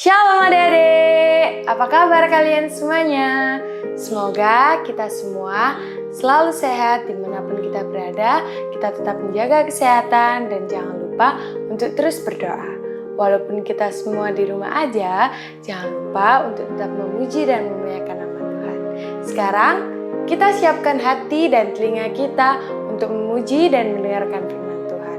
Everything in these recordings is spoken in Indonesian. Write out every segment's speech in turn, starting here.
Shalom adik-adik, apa kabar kalian semuanya? Semoga kita semua selalu sehat dimanapun kita berada. Kita tetap menjaga kesehatan dan jangan lupa untuk terus berdoa. Walaupun kita semua di rumah aja, jangan lupa untuk tetap memuji dan memuliakan nama Tuhan. Sekarang kita siapkan hati dan telinga kita untuk memuji dan mendengarkan firman Tuhan.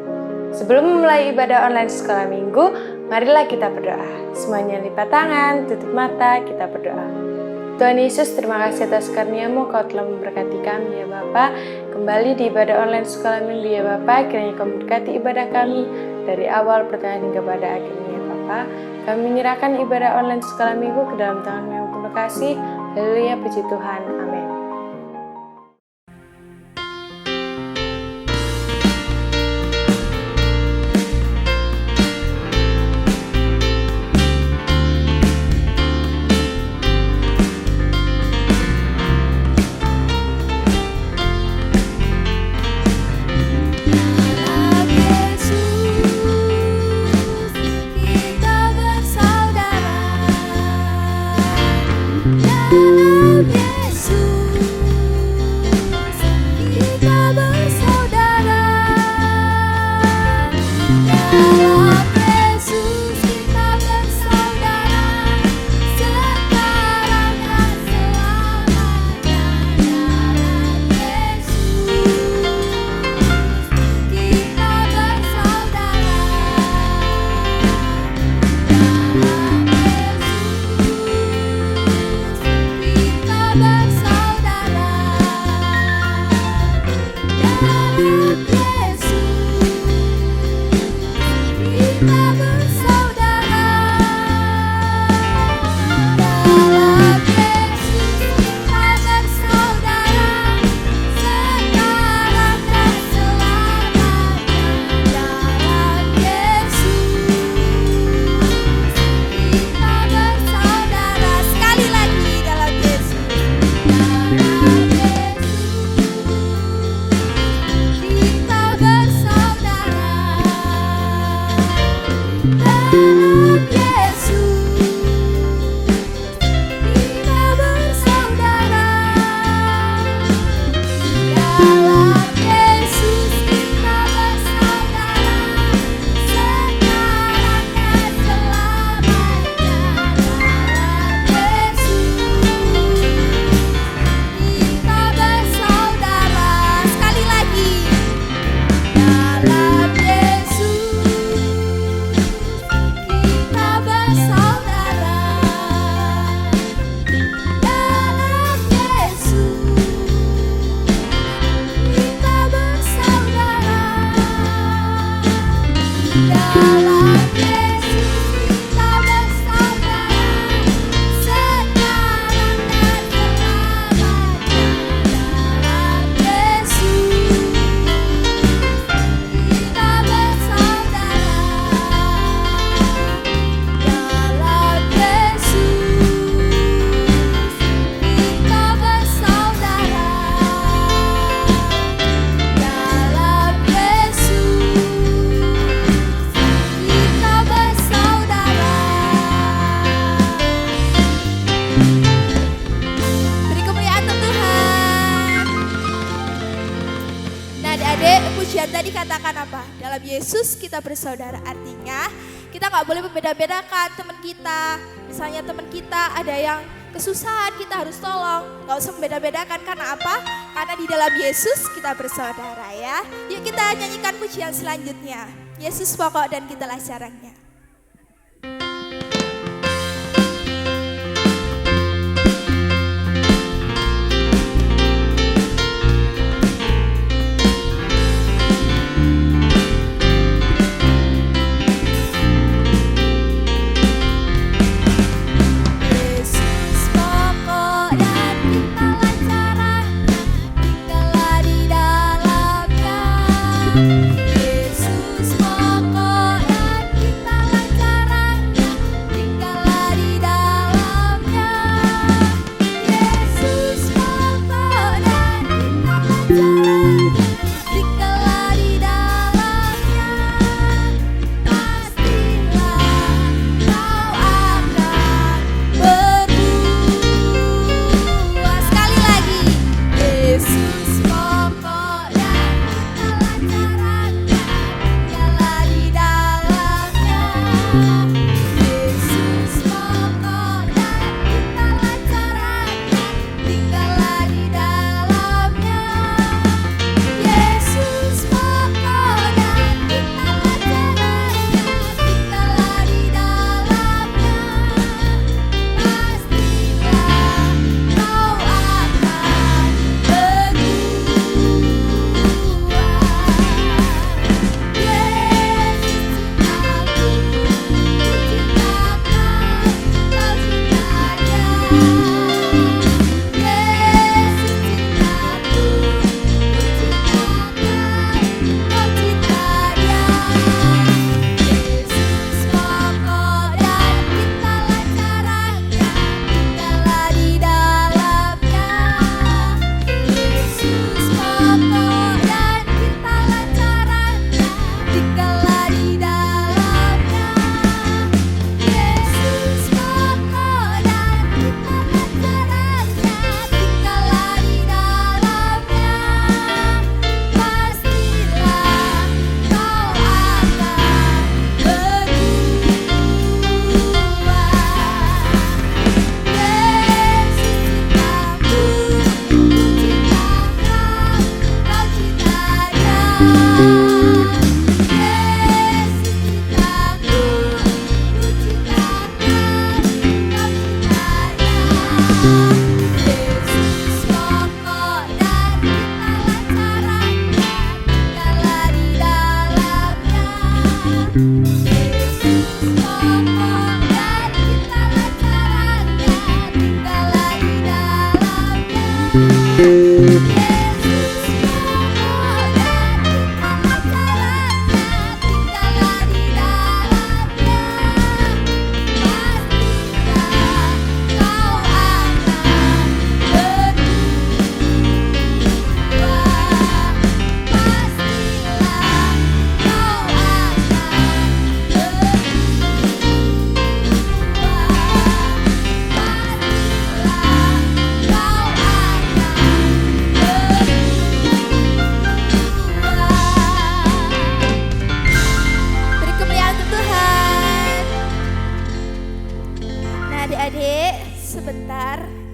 Sebelum memulai ibadah online sekolah minggu, marilah kita berdoa. Semuanya lipat tangan, tutup mata, kita berdoa. Tuhan Yesus, terima kasih atas karunia-Mu, Kau telah memberkati kami ya Bapa. Kembali di ibadah online sekolah minggu ya Bapa, kiranya Kau memberkati ibadah kami dari awal pertengahan hingga pada akhirnya ya Bapa. Kami menyerahkan ibadah online sekolah minggu ke dalam tangan-Mu yang penuh kasih. Haleluya, puji Tuhan, amin. Dalam Yesus kita bersaudara, artinya kita nggak boleh membeda-bedakan teman kita. Misalnya teman kita ada yang kesusahan, kita harus tolong. Nggak usah membeda-bedakan, karena apa? Karena di dalam Yesus kita bersaudara ya. Yuk kita nyanyikan pujian selanjutnya. Yesus pokok dan kitalah caranya. Yesus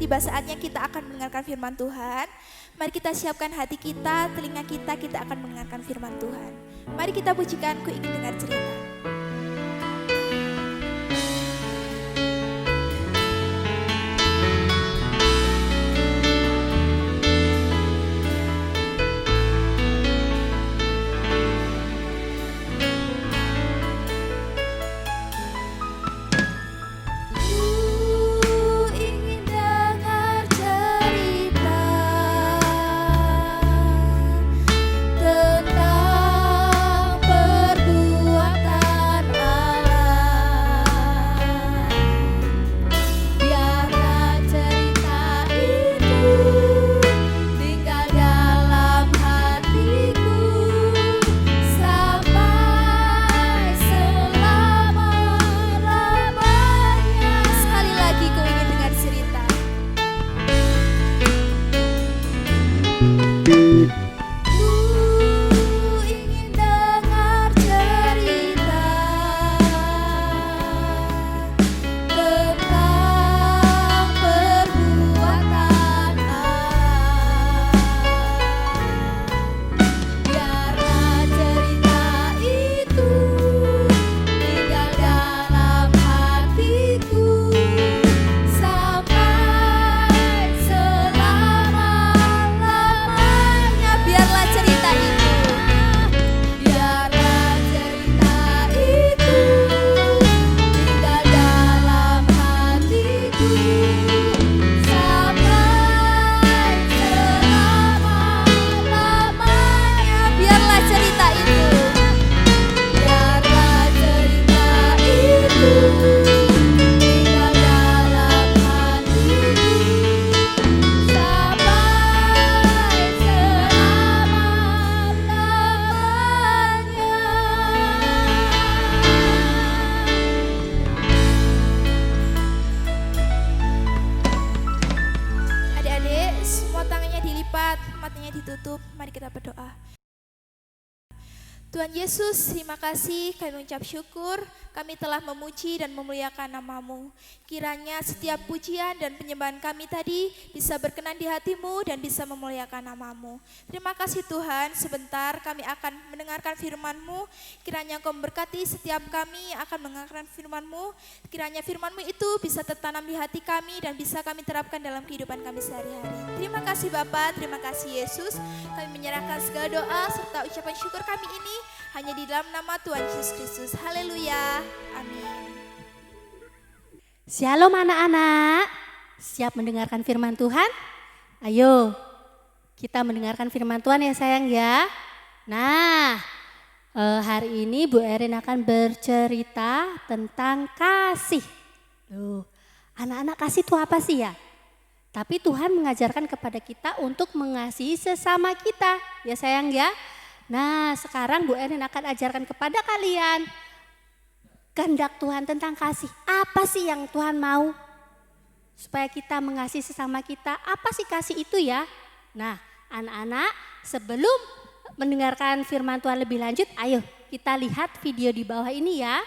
tiba saatnya kita akan mendengarkan firman Tuhan. Mari kita siapkan hati kita, telinga kita akan mendengarkan firman Tuhan. Mari kita pujikan Ku Ingin Dengar Cerita. Matanya ditutup, mari kita berdoa. Tuhan Yesus, terima kasih, kami mengucap syukur, kami telah memuji dan memuliakan nama-Mu. Kiranya setiap pujian dan penyembahan kami tadi bisa berkenan di hati-Mu dan bisa memuliakan nama-Mu. Terima kasih Tuhan, sebentar kami akan mendengarkan firman-Mu. Kiranya Engkau memberkati setiap kami akan mendengarkan firman-Mu. Kiranya firman-Mu itu bisa tertanam di hati kami dan bisa kami terapkan dalam kehidupan kami sehari-hari. Terima kasih Bapa, terima kasih Yesus. Kami menyerahkan segala doa serta ucapan syukur kami ini hanya di dalam nama Tuhan Yesus Kristus. Haleluya. Amin. Shalom anak-anak. Siap mendengarkan firman Tuhan? Ayo, kita mendengarkan firman Tuhan ya sayang ya. Nah, hari ini Bu Erin akan bercerita tentang kasih. Loh, anak-anak kasih itu apa sih ya? Tapi Tuhan mengajarkan kepada kita untuk mengasihi sesama kita. Ya sayang ya. Nah, sekarang Bu Erin akan ajarkan kepada kalian kehendak Tuhan tentang kasih. Apa sih yang Tuhan mau supaya kita mengasihi sesama kita? Apa sih kasih itu ya? Nah, anak-anak, sebelum mendengarkan firman Tuhan lebih lanjut, ayo kita lihat video di bawah ini ya.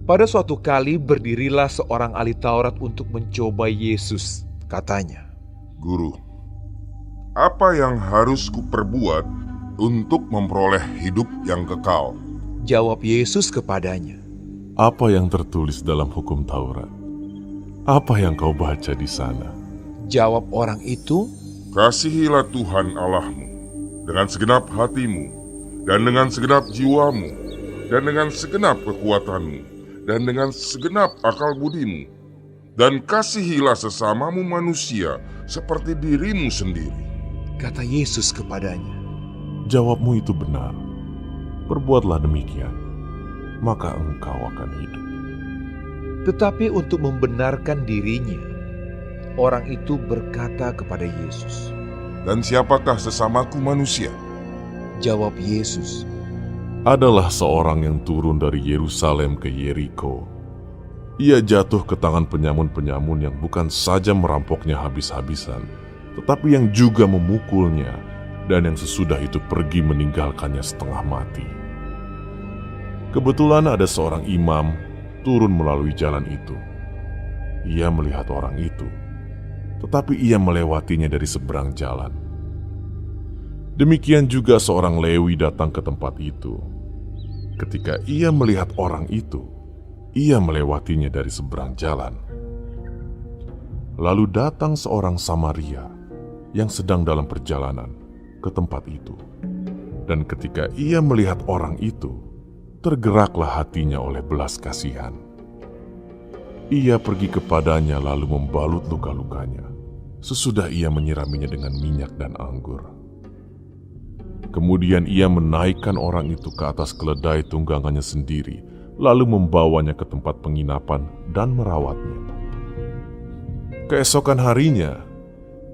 Pada suatu kali berdirilah seorang ahli Taurat untuk mencoba Yesus. Katanya, "Guru, apa yang harus kuperbuat untuk memperoleh hidup yang kekal?" Jawab Yesus kepadanya, "Apa yang tertulis dalam hukum Taurat? Apa yang kau baca di sana?" Jawab orang itu, "Kasihilah Tuhan Allahmu dengan segenap hatimu, dan dengan segenap jiwamu, dan dengan segenap kekuatanmu, dan dengan segenap akal budimu, dan kasihilah sesamamu manusia seperti dirimu sendiri." Kata Yesus kepadanya, "Jawabmu itu benar. Perbuatlah demikian, maka engkau akan hidup." Tetapi untuk membenarkan dirinya, orang itu berkata kepada Yesus, "Dan siapakah sesamaku manusia?" Jawab Yesus, Adalah seorang yang turun dari Yerusalem ke Yeriko. Ia jatuh ke tangan penyamun-penyamun yang bukan saja merampoknya habis-habisan, tetapi yang juga memukulnya dan yang sesudah itu pergi meninggalkannya setengah mati. Kebetulan ada seorang imam turun melalui jalan itu. Ia melihat orang itu, tetapi ia melewatinya dari seberang jalan. Demikian juga seorang Lewi datang ke tempat itu. Ketika ia melihat orang itu, ia melewatinya dari seberang jalan. Lalu datang seorang Samaria yang sedang dalam perjalanan ke tempat itu. Dan ketika ia melihat orang itu, tergeraklah hatinya oleh belas kasihan. Ia pergi kepadanya lalu membalut luka-lukanya. Sesudah ia menyiraminya dengan minyak dan anggur. Kemudian ia menaikkan orang itu ke atas keledai tunggangannya sendiri, lalu membawanya ke tempat penginapan dan merawatnya. Keesokan harinya,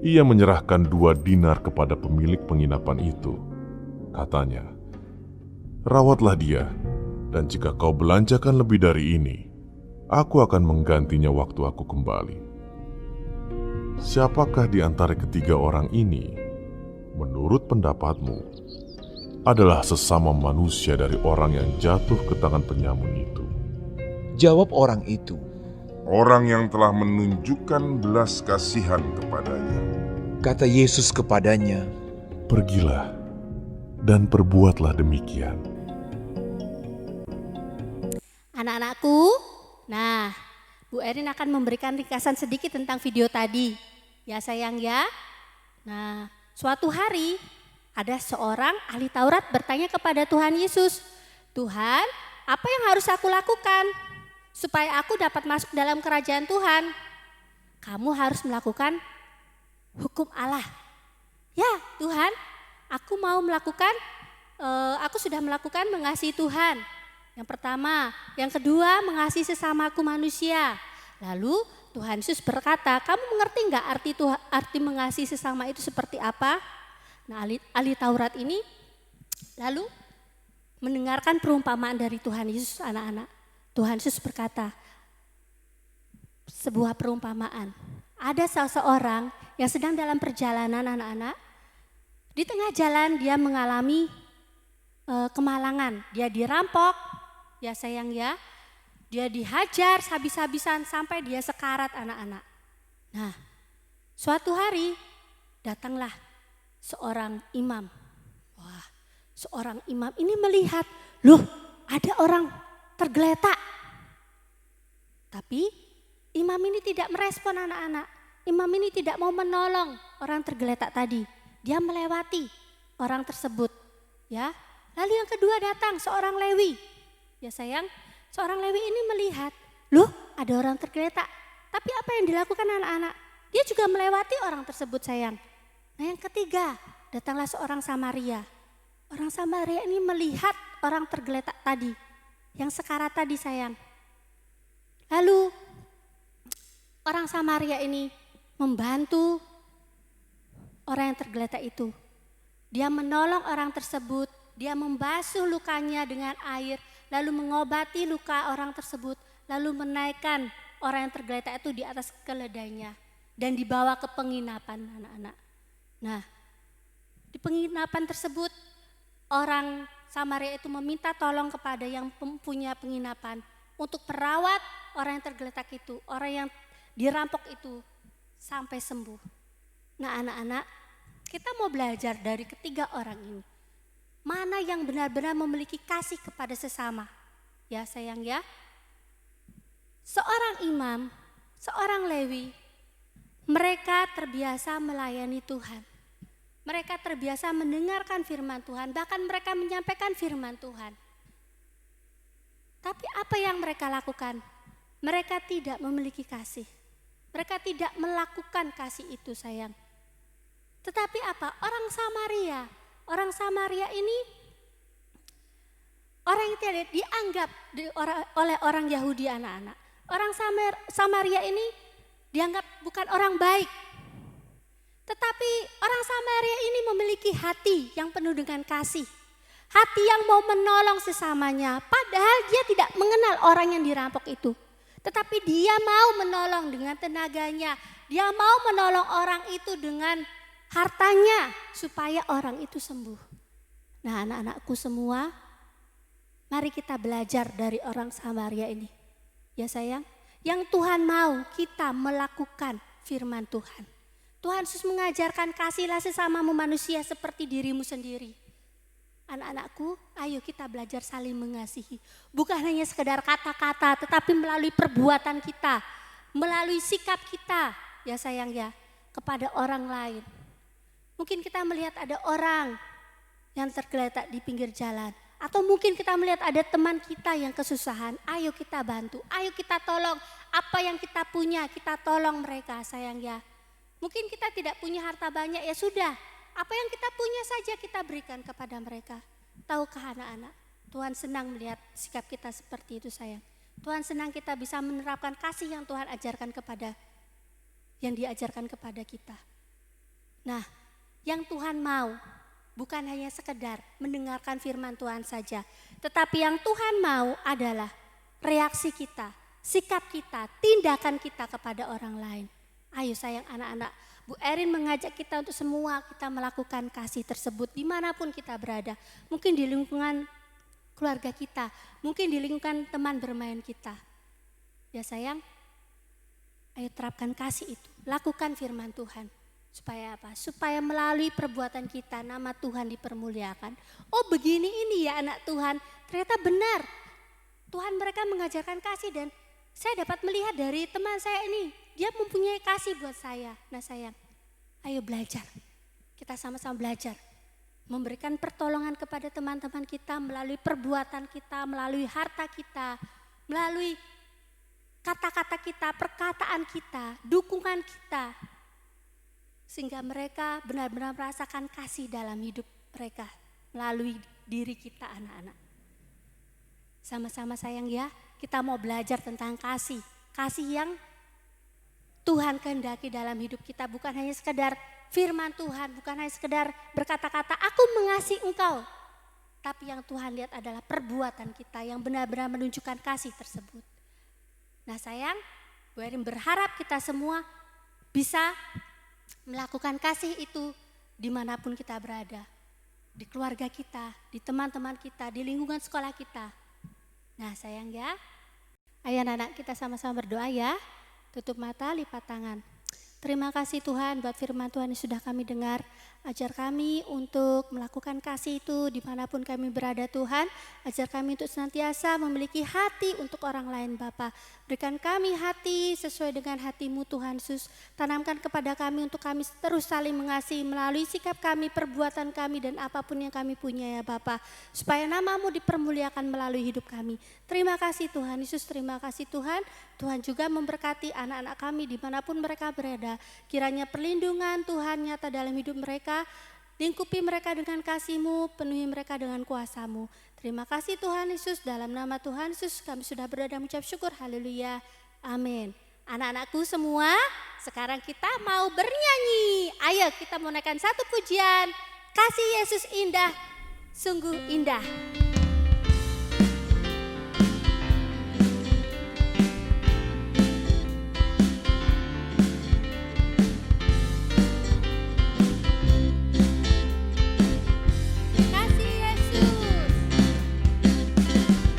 ia menyerahkan 2 dinar kepada pemilik penginapan itu. Katanya, "Rawatlah dia, dan jika kau belanjakan lebih dari ini, aku akan menggantinya waktu aku kembali." Siapakah di antara ketiga orang ini, menurut pendapatmu, adalah sesama manusia dari orang yang jatuh ke tangan penyamun itu? Jawab orang itu, Orang yang telah menunjukkan belas kasihan kepadanya. kata Yesus kepadanya, Pergilah dan perbuatlah demikian. Anak-anakku, nah Bu Erin akan memberikan ringkasan sedikit tentang video tadi. Ya sayang ya. Nah, suatu hari ada seorang ahli Taurat bertanya kepada Tuhan Yesus, "Tuhan, apa yang harus aku lakukan supaya aku dapat masuk dalam kerajaan Tuhan?" "Kamu harus melakukan hukum Allah." "Ya Tuhan, aku mau melakukan, aku sudah melakukan mengasihi Tuhan. Yang pertama, yang kedua mengasihi sesamaku manusia." Lalu Tuhan Yesus berkata, "Kamu mengerti enggak arti mengasihi sesama itu seperti apa?" Nah, ahli Taurat ini lalu mendengarkan perumpamaan dari Tuhan Yesus, anak-anak. Tuhan Yesus berkata, sebuah perumpamaan. Ada seseorang yang sedang dalam perjalanan, anak-anak. Di tengah jalan dia mengalami kemalangan. Dia dirampok, ya sayang ya. Dia dihajar habis-habisan sampai dia sekarat, anak-anak. Nah, suatu hari datanglah seorang imam. Wah, seorang imam ini melihat, loh ada orang tergeletak. Tapi imam ini tidak merespon, anak-anak. Imam ini tidak mau menolong orang tergeletak tadi. Dia melewati orang tersebut, ya. Lalu yang kedua datang seorang Lewi. Ya sayang, seorang Lewi ini melihat, loh ada orang tergeletak. Tapi apa yang dilakukan anak-anak? Dia juga melewati orang tersebut, sayang. Nah yang ketiga, datanglah seorang Samaria. Orang Samaria ini melihat orang tergeletak tadi, yang sekarat tadi, sayang. Lalu orang Samaria ini membantu orang yang tergeletak itu. Dia menolong orang tersebut, dia membasuh lukanya dengan air, lalu mengobati luka orang tersebut, lalu menaikkan orang yang tergeletak itu di atas keledainya dan dibawa ke penginapan, anak-anak. Nah, di penginapan tersebut orang Samaria itu meminta tolong kepada yang punya penginapan untuk merawat orang yang tergeletak itu, orang yang dirampok itu sampai sembuh. Nah anak-anak, kita mau belajar dari ketiga orang ini. Mana yang benar-benar memiliki kasih kepada sesama? Ya sayang ya. Seorang imam, seorang Lewi, mereka terbiasa melayani Tuhan. Mereka terbiasa mendengarkan firman Tuhan, bahkan mereka menyampaikan firman Tuhan. Tapi apa yang mereka lakukan? Mereka tidak memiliki kasih. Mereka tidak melakukan kasih itu, sayang. Tetapi apa? Orang Samaria ini orang yang tidak dianggap oleh orang Yahudi, anak-anak. Orang Samaria ini dianggap bukan orang baik. Tetapi orang Samaria ini memiliki hati yang penuh dengan kasih. Hati yang mau menolong sesamanya. Padahal dia tidak mengenal orang yang dirampok itu. Tetapi dia mau menolong dengan tenaganya. Dia mau menolong orang itu dengan hartanya supaya orang itu sembuh. Nah, anak-anakku semua, mari kita belajar dari orang Samaria ini. Ya sayang, yang Tuhan mau kita melakukan firman Tuhan. Tuhan Yesus mengajarkan kasihlah sesamamu manusia seperti dirimu sendiri. Anak-anakku, ayo kita belajar saling mengasihi. Bukan hanya sekedar kata-kata, tetapi melalui perbuatan kita, melalui sikap kita, ya sayang ya, kepada orang lain. Mungkin kita melihat ada orang yang tergeletak di pinggir jalan. Atau mungkin kita melihat ada teman kita yang kesusahan, ayo kita bantu, ayo kita tolong. Apa yang kita punya, kita tolong mereka sayang ya. Mungkin kita tidak punya harta banyak, ya sudah. Apa yang kita punya saja kita berikan kepada mereka. Tahukah anak-anak, Tuhan senang melihat sikap kita seperti itu sayang. Tuhan senang kita bisa menerapkan kasih yang Tuhan ajarkan yang diajarkan kepada kita. Nah, yang Tuhan mau bukan hanya sekedar mendengarkan firman Tuhan saja. Tetapi yang Tuhan mau adalah reaksi kita, sikap kita, tindakan kita kepada orang lain. Ayo sayang anak-anak, Bu Erin mengajak kita untuk semua kita melakukan kasih tersebut dimanapun kita berada. Mungkin di lingkungan keluarga kita, mungkin di lingkungan teman bermain kita. Ya sayang, ayo terapkan kasih itu, lakukan firman Tuhan. Supaya apa? Supaya melalui perbuatan kita nama Tuhan dipermuliakan. Oh begini ini ya anak Tuhan, ternyata benar. Tuhan mereka mengajarkan kasih dan saya dapat melihat dari teman saya ini. Dia mempunyai kasih buat saya. Nah sayang, ayo belajar. Kita sama-sama belajar. Memberikan pertolongan kepada teman-teman kita melalui perbuatan kita, melalui harta kita, melalui kata-kata kita, perkataan kita, dukungan kita. Sehingga mereka benar-benar merasakan kasih dalam hidup mereka melalui diri kita anak-anak. Sama-sama sayang ya, kita mau belajar tentang kasih. Kasih yang Tuhan kehendaki dalam hidup kita, bukan hanya sekedar firman Tuhan, bukan hanya sekedar berkata-kata aku mengasihi engkau. Tapi yang Tuhan lihat adalah perbuatan kita yang benar-benar menunjukkan kasih tersebut. Nah sayang, Bu Erin berharap kita semua bisa melakukan kasih itu dimanapun kita berada. Di keluarga kita, di teman-teman kita, di lingkungan sekolah kita. Nah sayang ya, ayo anak-anak kita sama-sama berdoa ya. Tutup mata, lipat tangan. Terima kasih Tuhan buat firman Tuhan yang sudah kami dengar. Ajar kami untuk melakukan kasih itu dimanapun kami berada Tuhan. Ajar kami untuk senantiasa memiliki hati untuk orang lain Bapa. Berikan kami hati sesuai dengan hati-Mu Tuhan Yesus. Tanamkan kepada kami untuk kami terus saling mengasihi melalui sikap kami, perbuatan kami dan apapun yang kami punya ya Bapa. Supaya nama-Mu dipermuliakan melalui hidup kami. Terima kasih Tuhan Yesus, terima kasih Tuhan. Tuhan juga memberkati anak-anak kami dimanapun mereka berada. Kiranya perlindungan Tuhan nyata dalam hidup mereka. Lingkupi mereka dengan kasih-Mu, penuhi mereka dengan kuasa-Mu. Terima kasih Tuhan Yesus, dalam nama Tuhan Yesus kami sudah berdoa dan mengucap syukur, haleluya, amin. Anak-anakku semua, sekarang kita mau bernyanyi. Ayo kita mau naikkan satu pujian, kasih Yesus indah, sungguh indah.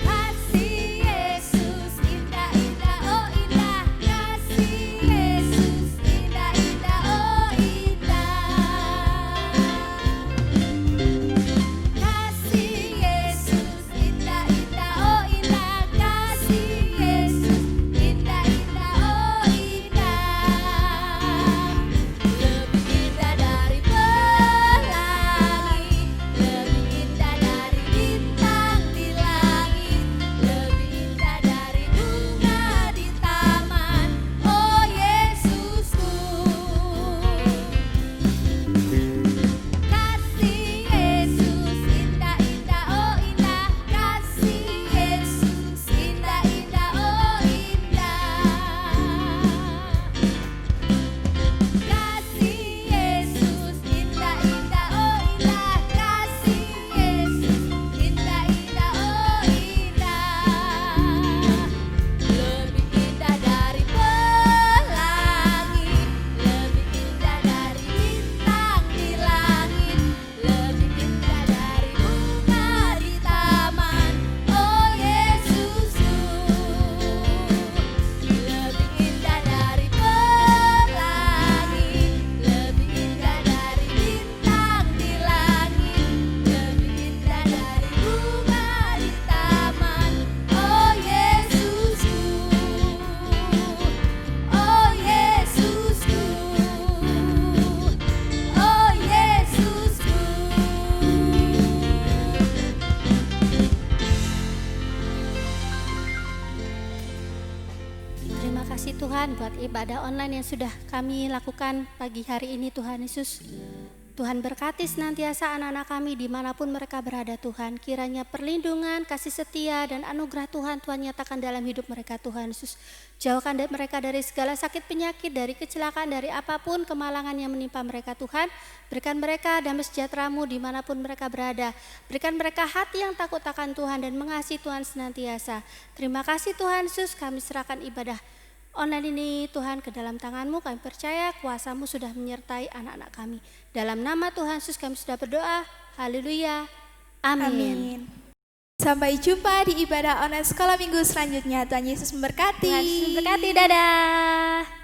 Kasih Yesus Tuhan buat ibadah online yang sudah kami lakukan pagi hari ini Tuhan Yesus. Tuhan berkati senantiasa anak-anak kami dimanapun mereka berada Tuhan. Kiranya perlindungan, kasih setia, dan anugerah Tuhan nyatakan dalam hidup mereka Tuhan Yesus. Jauhkan mereka dari segala sakit penyakit, dari kecelakaan, dari apapun kemalangan yang menimpa mereka Tuhan. Berikan mereka damai sejahtera-Mu dimanapun mereka berada. Berikan mereka hati yang takut akan Tuhan dan mengasihi Tuhan senantiasa. Terima kasih Tuhan Yesus, kami serahkan ibadah online ini Tuhan ke dalam tangan-Mu. Kami percaya kuasa-Mu sudah menyertai anak-anak kami. Dalam nama Tuhan Yesus kami sudah berdoa. Haleluya. Amin. Amin. Sampai jumpa di ibadah online sekolah minggu selanjutnya. Tuhan Yesus memberkati. Tuhan Yesus memberkati. Dadah.